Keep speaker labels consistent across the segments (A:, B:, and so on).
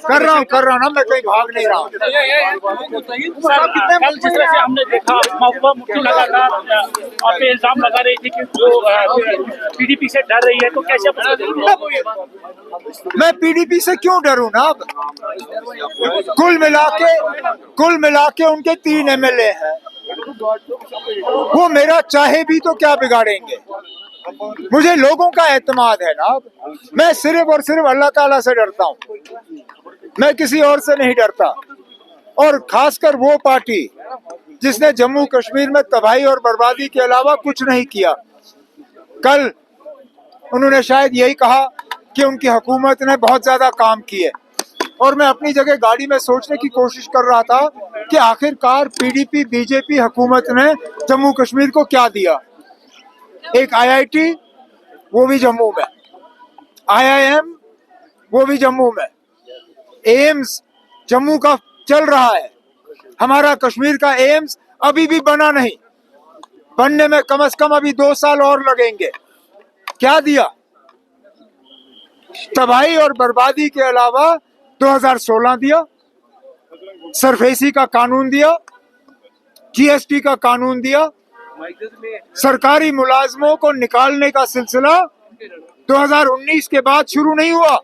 A: कर रहा हूँ ना, मैं कहीं भाग नहीं रहा हूँ।
B: कल जिस तरह से हमने देखा महबूबा मुफ्ती लगातार आप पे इल्जाम लगा रही थी कि जो पीडीपी से डर रही है, तो कैसे
A: मैं पीडीपी से क्यों डरूं ना? अब कुल मिला के उनके 3 एमएलए हैं, वो मेरा चाहे भी तो क्या बिगाड़ेंगे? मुझे लोगों का एतमाद है ना। मैं सिर्फ और सिर्फ अल्लाह ताला से डरता हूँ, मैं किसी और से नहीं डरता। और खासकर वो पार्टी जिसने जम्मू कश्मीर में तबाही और बर्बादी के अलावा कुछ नहीं किया। कल उन्होंने शायद यही कहा कि उनकी हुकूमत ने बहुत ज्यादा काम किए, और मैं अपनी जगह गाड़ी में सोचने की कोशिश कर रहा था कि आखिरकार पीडीपी बीजेपी हुकूमत ने जम्मू कश्मीर को क्या दिया। एक आईआईटी वो भी जम्मू में, आईआईएम वो भी जम्मू में, एम्स जम्मू का चल रहा है। हमारा कश्मीर का एम्स अभी भी बना नहीं, बनने में कम से कम अभी 2 साल और लगेंगे। क्या दिया? तबाही और बर्बादी के अलावा 2016 दिया, सरफेसी का कानून दिया, जीएसटी का कानून दिया, सरकारी मुलाजमों को निकालने का सिलसिला 2019 के बाद शुरू नहीं हुआ।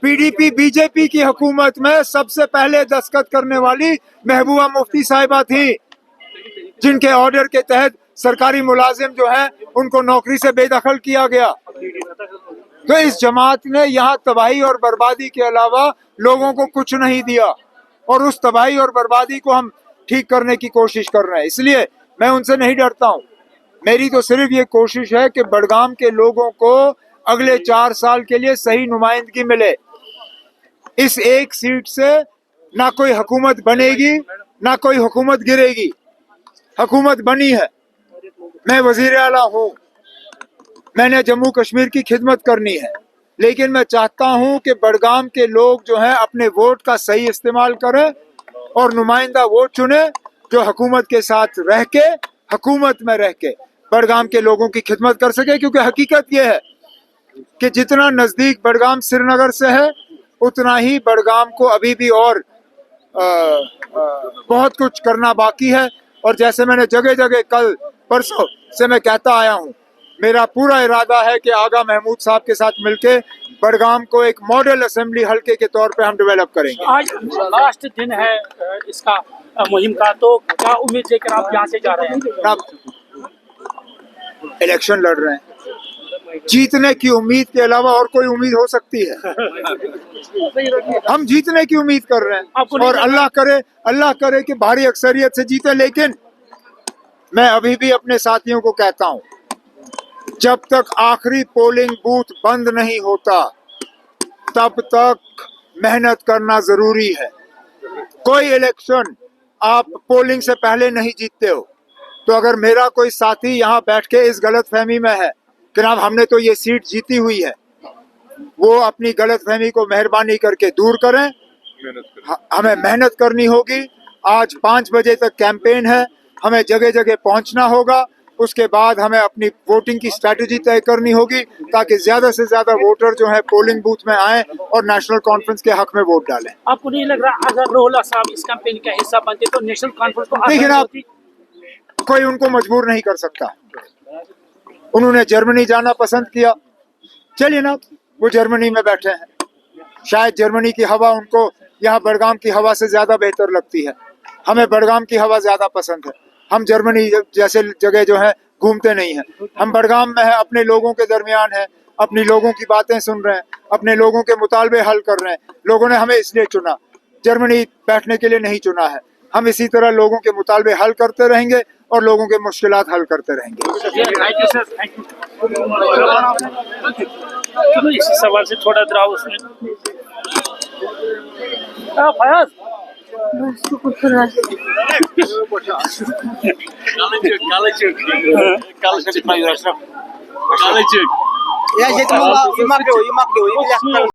A: पीडीपी बीजेपी की हुकूमत में सबसे पहले दस्तखत करने वाली महबूबा मुफ्ती साहिबा थी, जिनके ऑर्डर के तहत सरकारी मुलाजिम जो है उनको नौकरी से बेदखल किया गया। तो इस जमात ने यहाँ तबाही और बर्बादी के अलावा लोगों को कुछ नहीं दिया, और उस तबाही और बर्बादी को हम ठीक करने की कोशिश कर रहे हैं। इसलिए मैं उनसे नहीं डरता हूँ। मेरी तो सिर्फ ये कोशिश है कि बडगाम के लोगों को अगले 4 साल के लिए सही नुमाइंदगी मिले। इस एक सीट से ना कोई हुकूमत बनेगी ना कोई हुकूमत गिरेगी। हुकूमत बनी है, मैं वजीर आला हूँ, मैंने जम्मू कश्मीर की खिदमत करनी है, लेकिन मैं चाहता हूँ कि बडगाम के लोग जो हैं अपने वोट का सही इस्तेमाल करें और नुमाइंदा वो चुने जो हुकूमत के साथ रह के, हुकूमत में रह के बडगाम के लोगों की खिदमत कर सके। क्योंकि हकीकत ये है कि जितना नज़दीक बडगाम श्रीनगर से है, उतना ही बडगाम को अभी भी और बहुत कुछ करना बाकी है। और जैसे मैंने जगह जगह कल परसों से मैं कहता आया हूँ, मेरा पूरा इरादा है कि आगा महमूद साहब के साथ मिलके बडगाम को एक मॉडल असेंबली हल्के के तौर पे हम डेवलप करेंगे।
B: आज लास्ट दिन है इसका मुहिम का, तो क्या उम्मीद लेकर आप यहाँ से जा रहे हैं?
A: आप इलेक्शन लड़ रहे हैं, जीतने की उम्मीद के अलावा और कोई उम्मीद हो सकती है? हम जीतने की उम्मीद कर रहे हैं, और अल्लाह करे कि भारी अक्सरियत से जीते। लेकिन मैं अभी भी अपने साथियों को कहता हूं, जब तक आखिरी पोलिंग बूथ बंद नहीं होता तब तक मेहनत करना जरूरी है। कोई इलेक्शन आप पोलिंग से पहले नहीं जीतते हो। तो अगर मेरा कोई साथी यहाँ बैठ के इस गलतफहमी में है कि जनाब हमने तो ये सीट जीती हुई है, वो अपनी गलतफहमी को मेहरबानी करके दूर करें। हमें मेहनत करनी होगी। आज 5 बजे तक कैंपेन है, हमें जगह जगह पहुंचना होगा। उसके बाद हमें अपनी वोटिंग की स्ट्रेटजी तय करनी होगी ताकि ज्यादा से ज्यादा वोटर जो है पोलिंग बूथ में आए और नेशनल कॉन्फ्रेंस के हक में वोट डालें।
B: आपको नहीं लग रहा अगर रोहला साहब इस कैंपेन का हिस्सा बनते तो नेशनल कॉन्फ्रेंस को
A: लेकिन आप कोई उनको मजबूर नहीं कर सकता। उन्होंने जर्मनी जाना पसंद किया, चलिए ना, वो जर्मनी में बैठे हैं। शायद जर्मनी की हवा उनको यहाँ बडगाम की हवा से ज्यादा बेहतर लगती है। हमें बडगाम की हवा ज्यादा पसंद है। हम जर्मनी जैसे जगह जो है घूमते नहीं हैं। हम बडगाम में है, अपने लोगों के दरमियान है, अपनी लोगों की बातें सुन रहे हैं, अपने लोगों के मुतालबे हल कर रहे हैं। लोगों ने हमें इसलिए चुना, जर्मनी बैठने के लिए नहीं चुना है। हम इसी तरह लोगों के मुतालबे हल करते रहेंगे और लोगों के मुश्किलात हल करते रहेंगे।
B: इसी सवाल से थोड़ा डराओ उसमें।
C: Kalecik. Ya, jadi mau imak dulu,